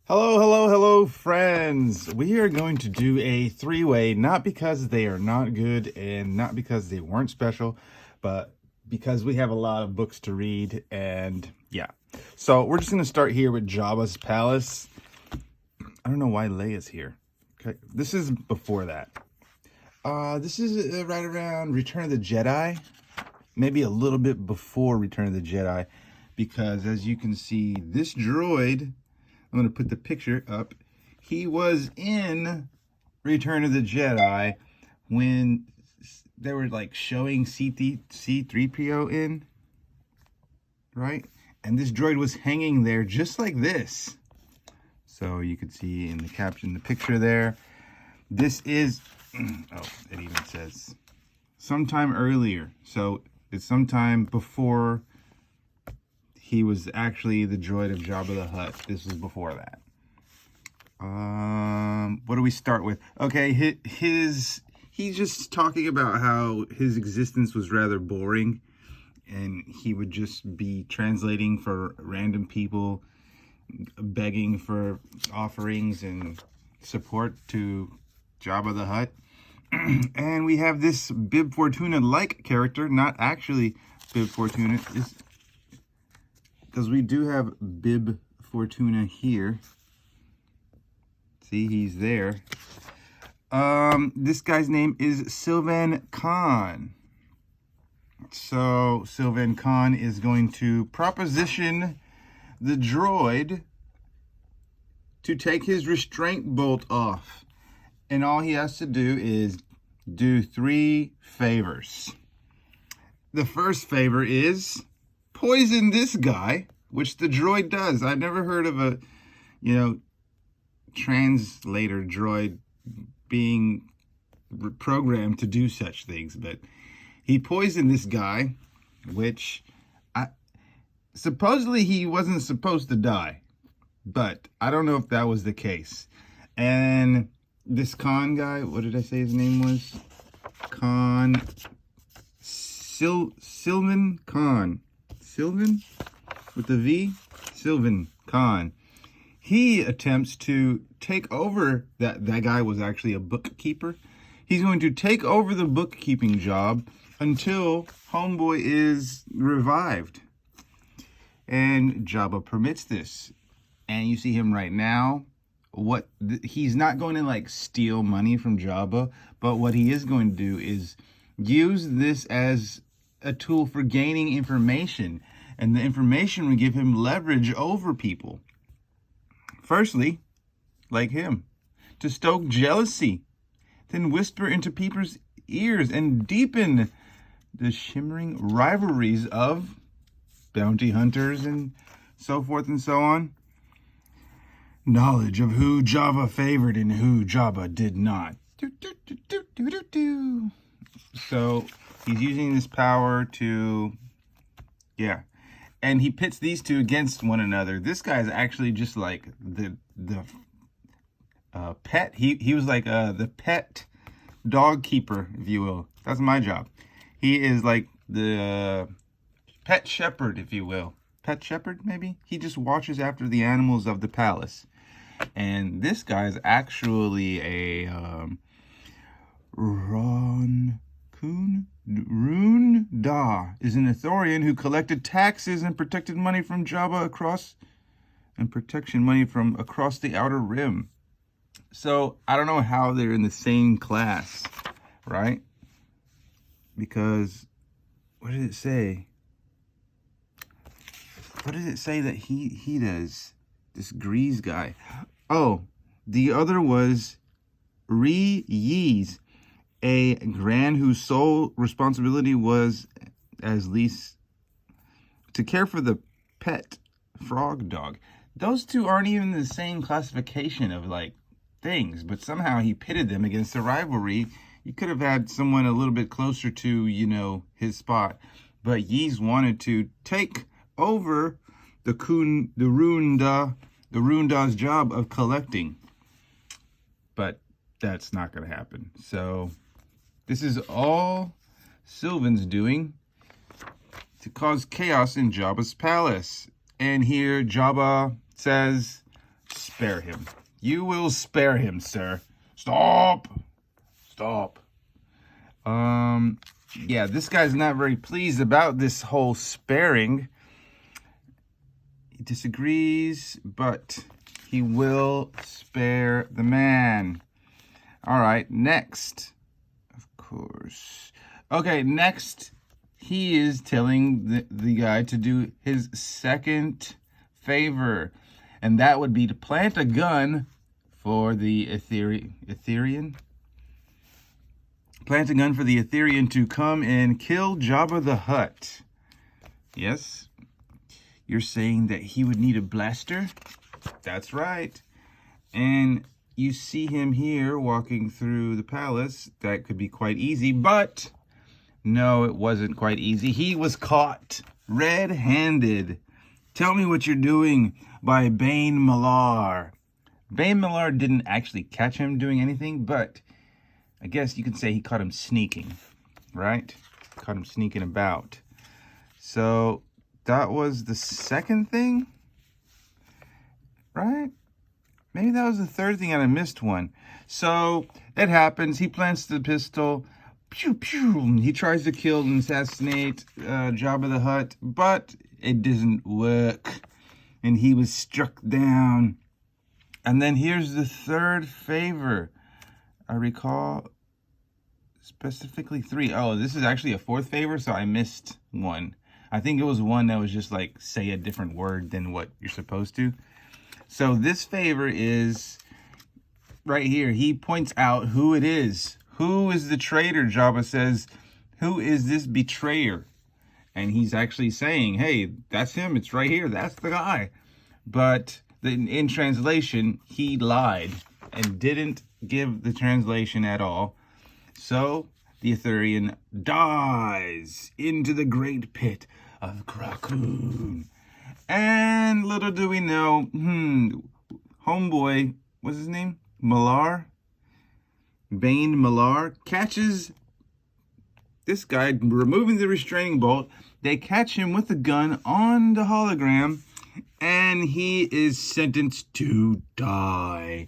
Hello, hello, hello, friends. We are going to do a three-way, not because they are not good and not because they weren't special, but because we have a lot of books to read. And yeah, so we're just going to start here with Jabba's Palace. I don't know why Leia's here. Okay, this is before that. This is right around Return of the Jedi, maybe a little bit before Return of the Jedi, because as you can see, this droid, I'm going to put the picture up. He was in Return of the Jedi when they were like showing C3PO in, right? And this droid was hanging there just like this. So you could see in the caption, the picture there. This is, oh, it even says sometime earlier. So it's sometime before he was actually the droid of Jabba the Hutt. This was before that. What do we start with? Okay, he's just talking about how his existence was rather boring, and he would just be translating for random people, begging for offerings and support to Jabba the Hutt. And we have this Bib Fortuna-like character, not actually Bib Fortuna, because we do have Bib Fortuna here. See, he's there. This guy's name is Sylvan Khan. So Sylvan Khan is going to proposition the droid to take his restraint bolt off. And all he has to do is do 3 favors. The first favor is poison this guy, which the droid does. I've never heard of a, translator droid being programmed to do such things, but he poisoned this guy, which supposedly he wasn't supposed to die, but I don't know if that was the case. And this Khan guy, what did I say his name was? Khan, Sylvan Khan. Sylvan with the V? Sylvan Khan. He attempts to take over, that guy was actually a bookkeeper. He's going to take over the bookkeeping job until Homeboy is revived. And Jabba permits this. And you see him right now. He's not going to like steal money from Jabba, but what he is going to do is use this as a tool for gaining information. And the information will give him leverage over people. Firstly, like him, to stoke jealousy, then whisper into people's ears and deepen the shimmering rivalries of bounty hunters and so forth and so on. Knowledge of who Jabba favored and who Jabba did not. So he's using this power to, and he pits these two against one another. This guy's actually just like the pet. He was like the pet dog keeper, if you will. That's my job. He is like the pet shepherd, if you will. Pet shepherd, maybe? He just watches after the animals of the palace. And this guy's actually a Rune Da is an Ithorian who collected taxes and protected money from Jabba across the Outer Rim. So I don't know how they're in the same class, right? Because what did it say? What did it say that he does? This Grease guy. Oh, the other was Yeez, a Gran whose sole responsibility was as least to care for the pet frog dog. Those two aren't even in the same classification of like things, but somehow he pitted them against a rivalry. You could have had someone a little bit closer to, his spot, but Yeez wanted to take over the Rune Da's job of collecting. But that's not going to happen. So this is all Sylvan's doing to cause chaos in Jabba's palace. And here Jabba says, spare him. You will spare him, sir. Stop. Stop. Yeah, this guy's not very pleased about this whole sparing. He disagrees, but he will spare the man. All right, next. Of course. Okay, next, he is telling the guy to do his second favor. And that would be to plant a gun for the Etherean. Plant a gun for the Etherean to come and kill Jabba the Hutt. Yes? You're saying that he would need a blaster? That's right. And you see him here walking through the palace. That could be quite easy, but no, it wasn't quite easy. He was caught red-handed. Tell Me What You're Doing by Bane Millar. Bane Millar didn't actually catch him doing anything, but I guess you could say he caught him sneaking, right? Caught him sneaking about. So that was the second thing, right? Maybe that was the third thing and I missed one. So it happens. He plants the pistol. Pew, pew. He tries to kill and assassinate Jabba the Hutt, but it doesn't work. And he was struck down. And then here's the third favor. I recall specifically 3. Oh, this is actually a fourth favor, so I missed one. I think it was one that was just like, say a different word than what you're supposed to. So this favor is right here. He points out who it is. Who is the traitor? Jabba says, who is this betrayer? And he's actually saying, hey, that's him. It's right here. That's the guy. But in translation, he lied and didn't give the translation at all. So the Etherean dies into the great pit of Krakoon. And little do we know, homeboy, what's his name? Millar? Bane Millar catches this guy removing the restraining bolt. They catch him with a gun on the hologram, and he is sentenced to die.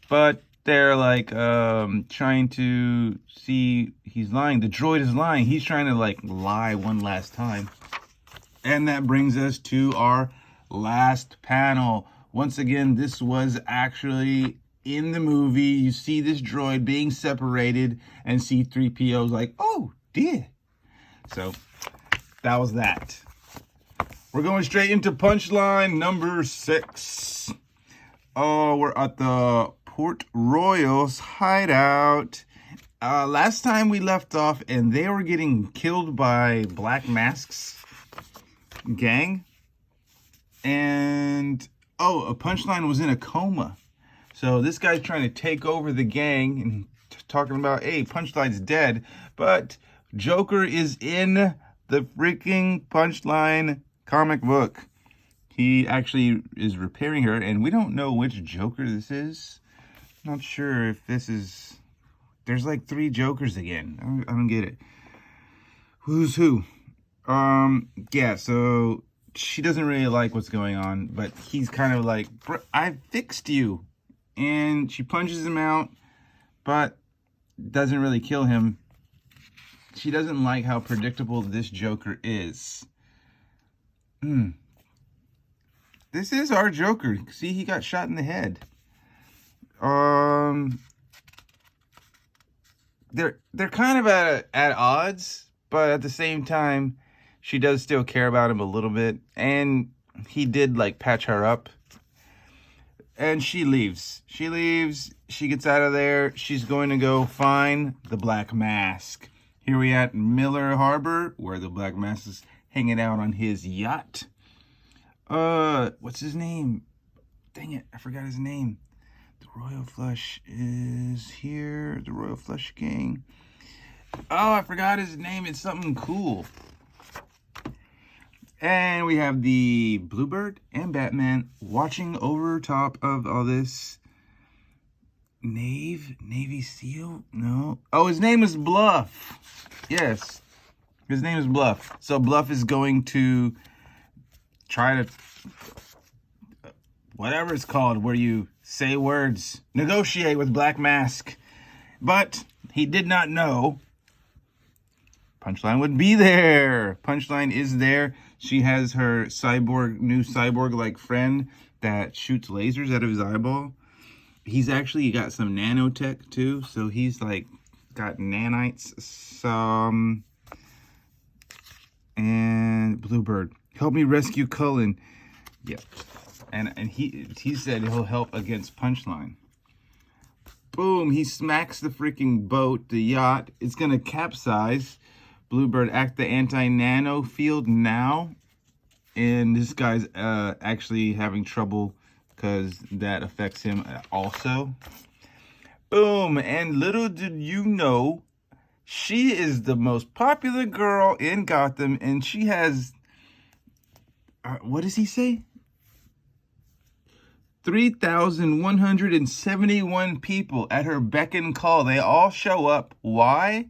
But they're like trying to see he's lying. The droid is lying. He's trying to like lie one last time. And that brings us to our last panel. Once again, this was actually in the movie. You see this droid being separated, and C-3PO's like, oh dear. So that was that. We're going straight into punchline number 6. Oh, we're at the Port Royal's hideout. Last time we left off, and they were getting killed by Black Mask's gang. And, a Punchline was in a coma. So this guy's trying to take over the gang and talking about, hey, Punchline's dead. But Joker is in the freaking Punchline comic book. He actually is repairing her, and we don't know which Joker this is. Not sure if this is... There's like 3 Jokers again. I don't get it. Who's who? Yeah, so she doesn't really like what's going on, but he's kind of like, I fixed you. And she punches him out, but doesn't really kill him. She doesn't like how predictable this Joker is. This is our Joker. See, he got shot in the head. They're kind of at odds, but at the same time, she does still care about him a little bit. And he did like patch her up. And she leaves. She leaves. She gets out of there. She's going to go find the Black Mask. Here we at Miller Harbor, where the Black Mask is hanging out on his yacht. What's his name? Dang it, I forgot his name. The Royal Flush is here. The Royal Flush Gang. Oh, I forgot his name. It's something cool. And we have the Bluebird and Batman watching over top of all this. Navy SEAL? No. Oh, his name is Bluff. Yes. His name is Bluff. So Bluff is going to try to whatever it's called, where you say words, negotiate with Black Mask. But he did not know Punchline would be there. Punchline is there. She has her new cyborg-like friend that shoots lasers out of his eyeball. He's actually got some nanotech too, so he's like got nanites. Some and Bluebird, help me rescue Cullen. Yep, and he said he'll help against Punchline. Boom! He smacks the freaking boat, the yacht. It's gonna capsize. Bluebird, act the anti-nano field now. And this guy's actually having trouble because that affects him also. Boom. And little did you know, she is the most popular girl in Gotham. And she has, what does he say? 3,171 people at her beck and call. They all show up. Why?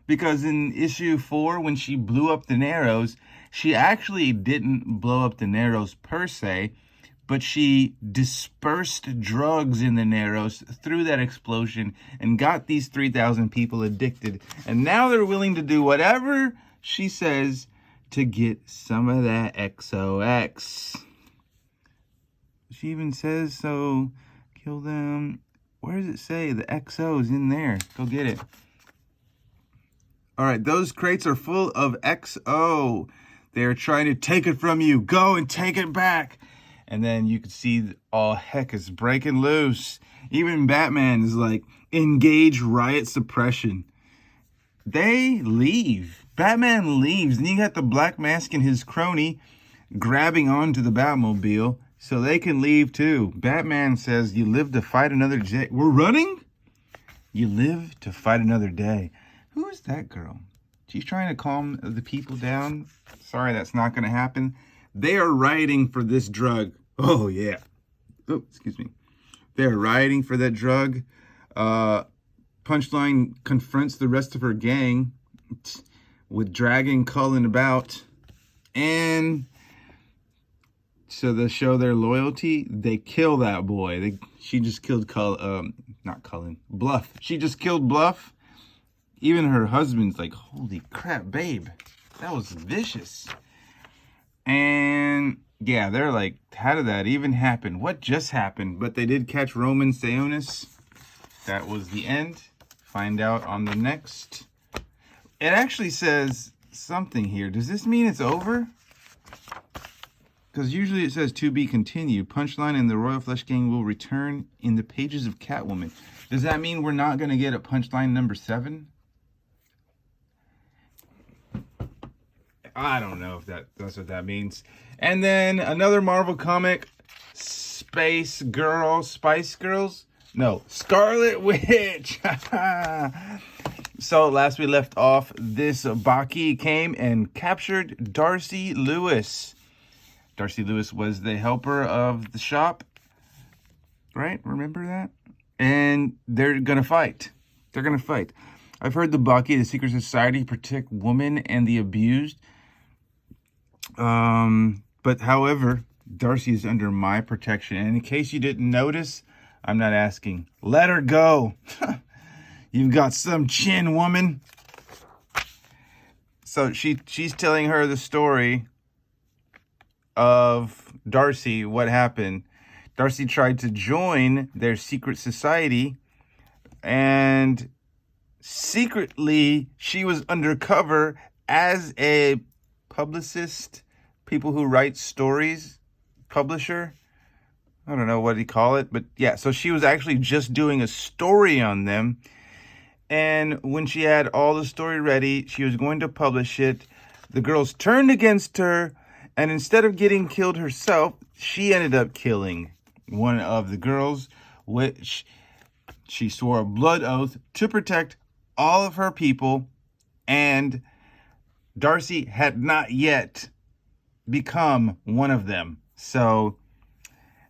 Because in issue 4, when she blew up the Narrows, she actually didn't blow up the Narrows per se, but she dispersed drugs in the Narrows through that explosion and got these 3,000 people addicted. And now they're willing to do whatever she says to get some of that XOX. She even says, so kill them. Where does it say? The XO's in there. Go get it. All right, those crates are full of XO. They're trying to take it from you. Go and take it back. And then you can see all heck is breaking loose. Even Batman is like, engage riot suppression. They leave. Batman leaves. And you got the Black Mask and his crony grabbing onto the Batmobile so they can leave too. Batman says, you live to fight another day. We're running? You live to fight another day. Who is that girl? She's trying to calm the people down. Sorry, that's not going to happen. They are rioting for this drug. Oh, yeah. Oh, excuse me. They're rioting for that drug. Punchline confronts the rest of her gang with dragging Cullen about. And so to show their loyalty, they kill that boy. She just killed not Cullen, Bluff. She just killed Bluff. Even her husband's like, holy crap, babe. That was vicious. And yeah, they're like, how did that even happen? What just happened? But they did catch Roman Sionis. That was the end. Find out on the next. It actually says something here. Does this mean it's over? Because usually it says to be continued. Punchline and the Royal Flush Gang will return in the pages of Catwoman. Does that mean we're not going to get a Punchline number 7? I don't know if that's what that means. And then another Marvel comic, Spice Girls. No, Scarlet Witch. So last we left off, this Baki came and captured Darcy Lewis. Darcy Lewis was the helper of the shop, right? Remember that? And they're gonna fight. I've heard the Baki, the secret society, protect women and the abused. But however, Darcy is under my protection. And in case you didn't notice, I'm not asking. Let her go. You've got some chin, woman. So she's telling her the story of Darcy, what happened. Darcy tried to join their secret society, and secretly she was undercover as a publicist, people who write stories, publisher. I don't know what you call it, but yeah, so she was actually just doing a story on them. And when she had all the story ready, she was going to publish it. The girls turned against her, and instead of getting killed herself, she ended up killing one of the girls, which she swore a blood oath to protect all of her people, and Darcy had not yet become one of them. So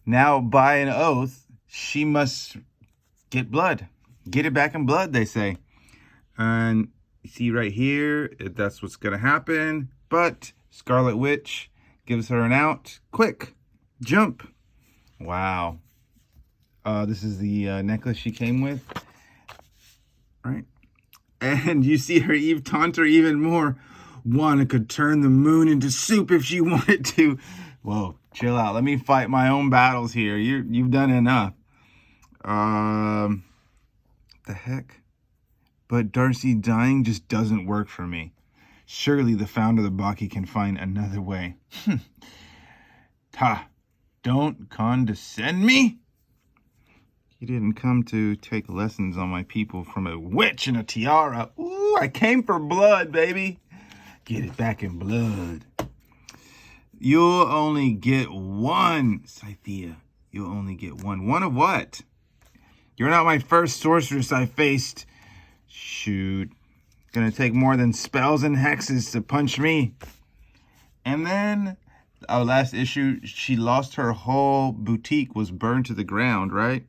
now by an oath, she must get blood. Get it back in blood, they say. And you see right here, that's what's going to happen. But Scarlet Witch gives her an out. Quick, jump. Wow. This is the necklace she came with. Right? And you see her taunt her even more. Wanna could turn the moon into soup if she wanted to. Whoa, chill out. Let me fight my own battles here. You've done enough. The heck? But Darcy dying just doesn't work for me. Surely the founder of the Baki can find another way. Ta, don't condescend me. You didn't come to take lessons on my people from a witch in a tiara. Ooh, I came for blood, baby. Get it back in blood. You'll only get one, Scythia. You'll only get one. One of what? You're not my first sorceress I faced. Shoot. Gonna take more than spells and hexes to punch me. And then, our last issue, she lost her whole boutique, was burned to the ground, right?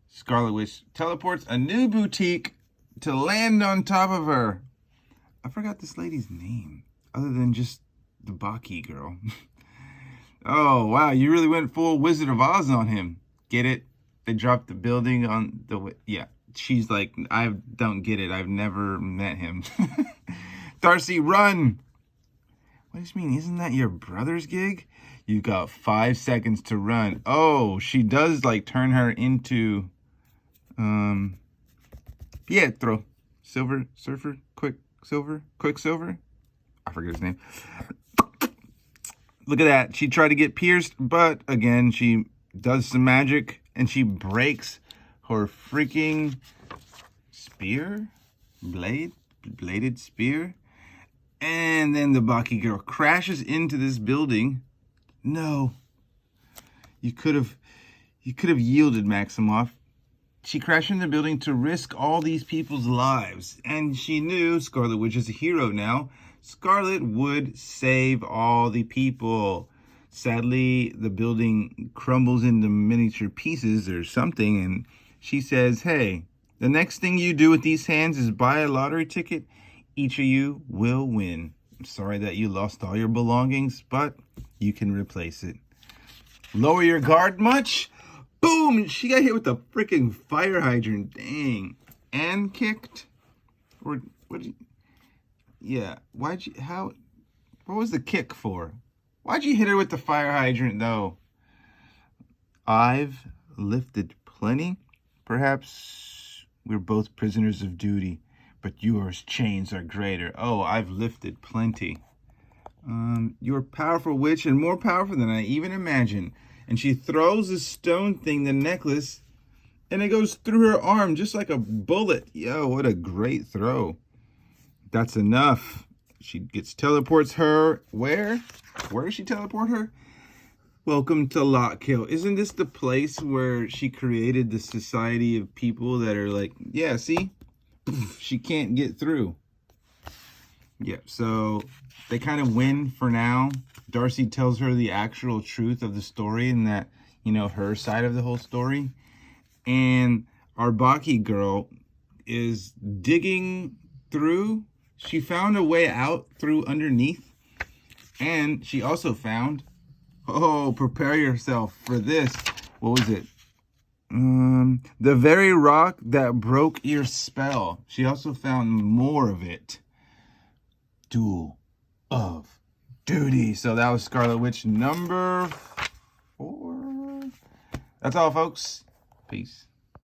Scarlet Witch teleports a new boutique to land on top of her. I forgot this lady's name, other than just the Baki girl. Oh, wow, you really went full Wizard of Oz on him. Get it? They dropped the building on the... Yeah, she's like, I don't get it. I've never met him. Darcy, run! What does this mean? Isn't that your brother's gig? You got 5 seconds to run. Oh, she does, like, turn her into... Pietro. Quicksilver? I forget his name. Look at that. She tried to get pierced, but again, she does some magic and she breaks her freaking spear? Bladed spear? And then the Baki girl crashes into this building. No. You could have yielded, Maximoff. She crashed into the building to risk all these people's lives. And she knew Scarlet Witch is a hero now. Scarlet would save all the people. Sadly, the building crumbles into miniature pieces or something. And she says, hey, the next thing you do with these hands is buy a lottery ticket. Each of you will win. I'm sorry that you lost all your belongings, but you can replace it. Lower your guard much? Boom! She got hit with a freaking fire hydrant. Dang. And kicked? Or what did you... Yeah. Why'd you... How... What was the kick for? Why'd you hit her with the fire hydrant, though? I've lifted plenty. Perhaps we're both prisoners of duty, but yours chains are greater. Oh, I've lifted plenty. You're a powerful witch and more powerful than I even imagined. And she throws the stone thing, the necklace, and it goes through her arm just like a bullet. Yo, what a great throw. That's enough. She teleports her. Where? Where does she teleport her? Welcome to Lockhill. Isn't this the place where she created the society of people that are like, yeah, see? She can't get through. Yeah, so they kind of win for now. Darcy tells her the actual truth of the story and that, you know, her side of the whole story. And our Baki girl is digging through. She found a way out through underneath. And she also found, oh, prepare yourself for this. What was it? The very rock that broke your spell. She also found more of it. Duel of Duty. So that was Scarlet Witch number 4. That's all, folks. Peace.